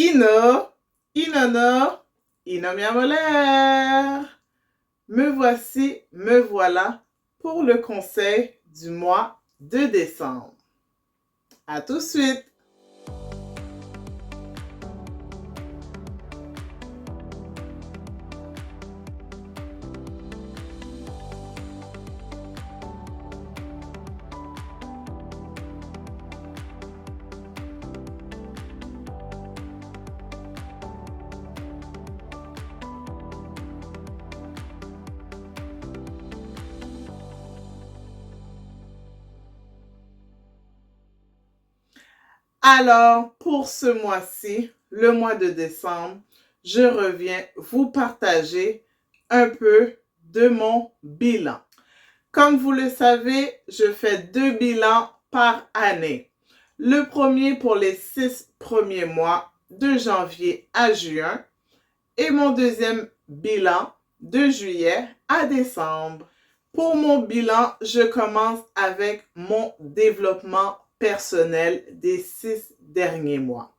Ino, Inono, Inomiamolaire. Me voici, me voilà pour le conseil du mois de décembre. À tout de suite. Alors, pour ce mois-ci, le mois de décembre, je reviens vous partager un peu de mon bilan. Comme vous le savez, je fais 2 bilans par année. Le premier pour les 6 premiers mois, de janvier à juin, et mon deuxième bilan de juillet à décembre. Pour mon bilan, je commence avec mon développement personnel des 6 derniers mois.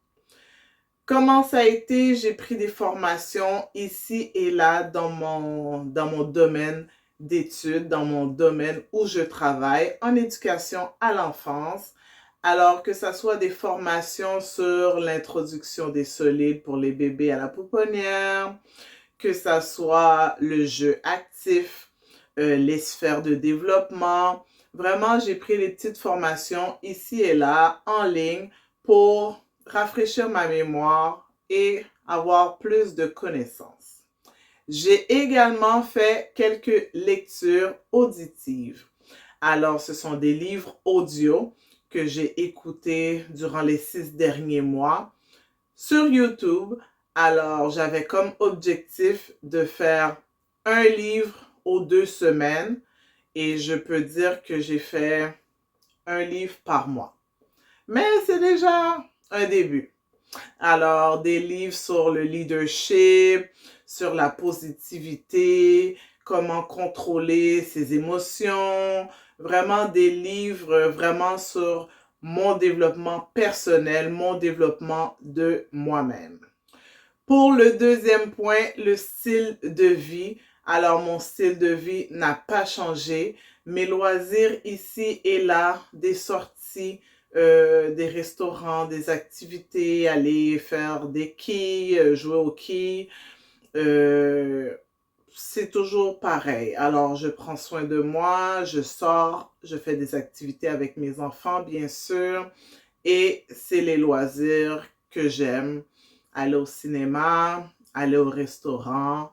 Comment ça a été? J'ai pris des formations ici et là dans mon domaine d'études, dans mon domaine où je travaille, en éducation à l'enfance. Alors que ce soit des formations sur l'introduction des solides pour les bébés à la pouponnière, que ce soit le jeu actif, les sphères de développement. Vraiment, j'ai pris des petites formations ici et là en ligne pour rafraîchir ma mémoire et avoir plus de connaissances. J'ai également fait quelques lectures auditives. Alors, ce sont des livres audio que j'ai écoutés durant les 6 derniers mois sur YouTube. Alors, j'avais comme objectif de faire un livre aux 2 semaines et je peux dire que j'ai fait un livre par mois. Mais c'est déjà un début. Alors, des livres sur le leadership, sur la positivité, comment contrôler ses émotions, vraiment des livres vraiment sur mon développement personnel, mon développement de moi-même. Pour le deuxième point, le style de vie. Alors, mon style de vie n'a pas changé. Mes loisirs ici et là, des sorties, des restaurants, des activités, aller faire des quilles, jouer au quilles, c'est toujours pareil. Alors, je prends soin de moi, je sors, je fais des activités avec mes enfants, bien sûr, et c'est les loisirs que j'aime. Aller au cinéma, aller au restaurant.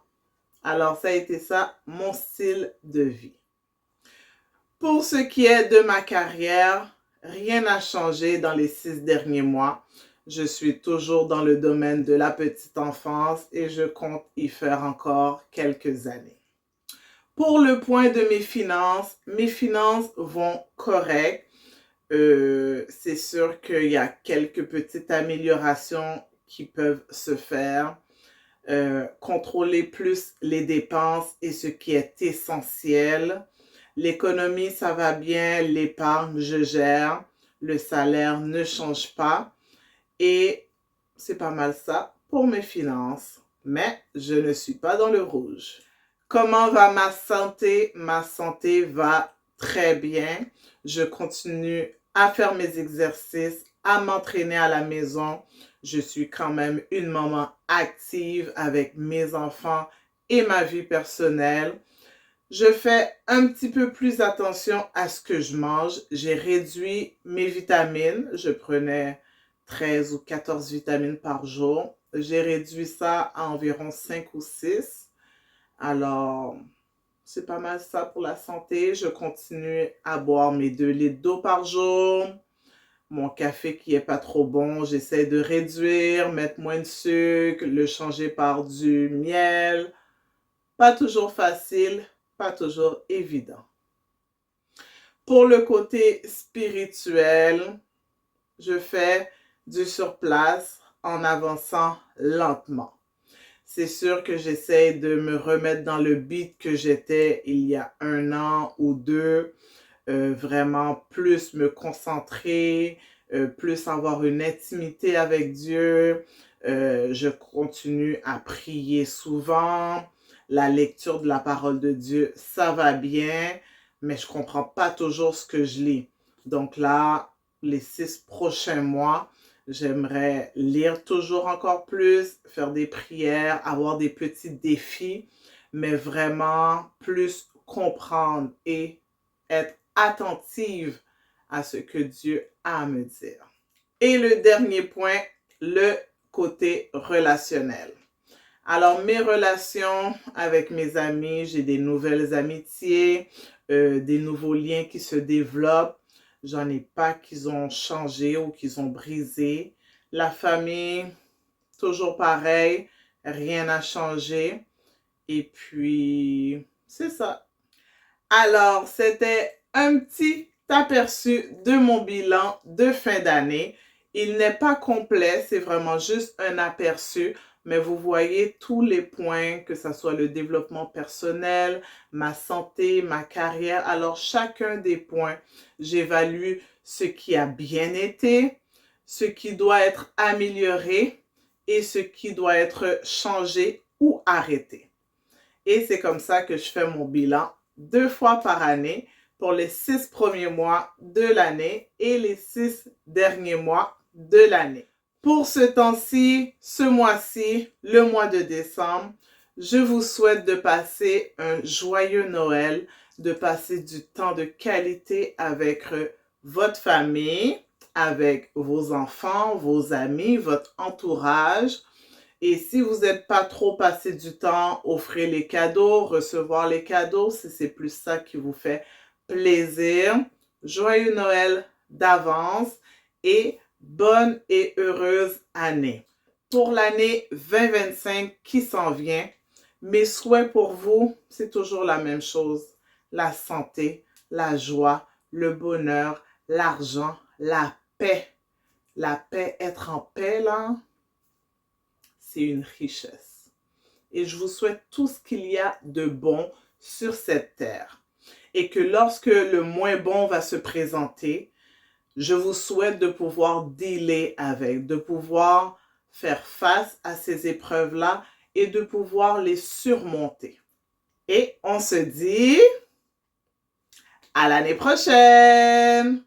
Alors, ça a été ça, mon style de vie. Pour ce qui est de ma carrière, rien n'a changé dans les 6 derniers mois. Je suis toujours dans le domaine de la petite enfance et je compte y faire encore quelques années. Pour le point de mes finances vont correct. C'est sûr qu'il y a quelques petites améliorations qui peuvent se faire. Contrôler plus les dépenses et ce qui est essentiel. L'économie, ça va bien. L'épargne, je gère. Le salaire ne change pas. Et c'est pas mal ça pour mes finances. Mais je ne suis pas dans le rouge. Comment va ma santé? Ma santé va très bien. Je continue à faire mes exercices, à m'entraîner à la maison. Je suis quand même une maman active avec mes enfants et ma vie personnelle. Je fais un petit peu plus attention à ce que je mange. J'ai réduit mes vitamines. Je prenais 13 ou 14 vitamines par jour. J'ai réduit ça à environ 5 ou 6. Alors, c'est pas mal ça pour la santé. Je continue à boire mes 2 litres d'eau par jour. Mon café qui est pas trop bon, j'essaie de réduire, mettre moins de sucre, le changer par du miel. Pas toujours facile, pas toujours évident. Pour le côté spirituel, je fais du surplace en avançant lentement. C'est sûr que j'essaie de me remettre dans le beat que j'étais il y a 1 an ou 2, vraiment plus me concentrer, plus avoir une intimité avec Dieu, Je continue à prier souvent. La lecture de la parole de Dieu, ça va bien, mais je comprends pas toujours ce que je lis. Donc là, les 6 prochains mois, j'aimerais lire toujours encore plus, faire des prières, avoir des petits défis, mais vraiment plus comprendre et être attentive à ce que Dieu a à me dire. Et le dernier point, le côté relationnel. Alors, mes relations avec mes amis, j'ai des nouvelles amitiés, des nouveaux liens qui se développent. J'en ai pas qui ont changé ou qui ont brisé. La famille, toujours pareil, rien n'a changé. Et puis, c'est ça. Alors, c'était un petit aperçu de mon bilan de fin d'année. Il n'est pas complet, c'est vraiment juste un aperçu, mais vous voyez tous les points, que ce soit le développement personnel, ma santé, ma carrière. Alors, chacun des points, j'évalue ce qui a bien été, ce qui doit être amélioré et ce qui doit être changé ou arrêté. Et c'est comme ça que je fais mon bilan 2 fois par année pour les 6 premiers mois de l'année et les 6 derniers mois de l'année. Pour ce temps-ci, ce mois-ci, le mois de décembre, je vous souhaite de passer un joyeux Noël, de passer du temps de qualité avec votre famille, avec vos enfants, vos amis, votre entourage. Et si vous n'êtes pas trop passé du temps, offrez les cadeaux, recevoir les cadeaux, si c'est plus ça qui vous fait plaisir. Joyeux Noël d'avance et bonne et heureuse année. Pour l'année 2025 qui s'en vient, mes souhaits pour vous, c'est toujours la même chose. La santé, la joie, le bonheur, l'argent, la paix. La paix, être en paix là, c'est une richesse. Et je vous souhaite tout ce qu'il y a de bon sur cette terre. Et que lorsque le moins bon va se présenter, je vous souhaite de pouvoir dealer avec, de pouvoir faire face à ces épreuves-là et de pouvoir les surmonter. Et on se dit à l'année prochaine!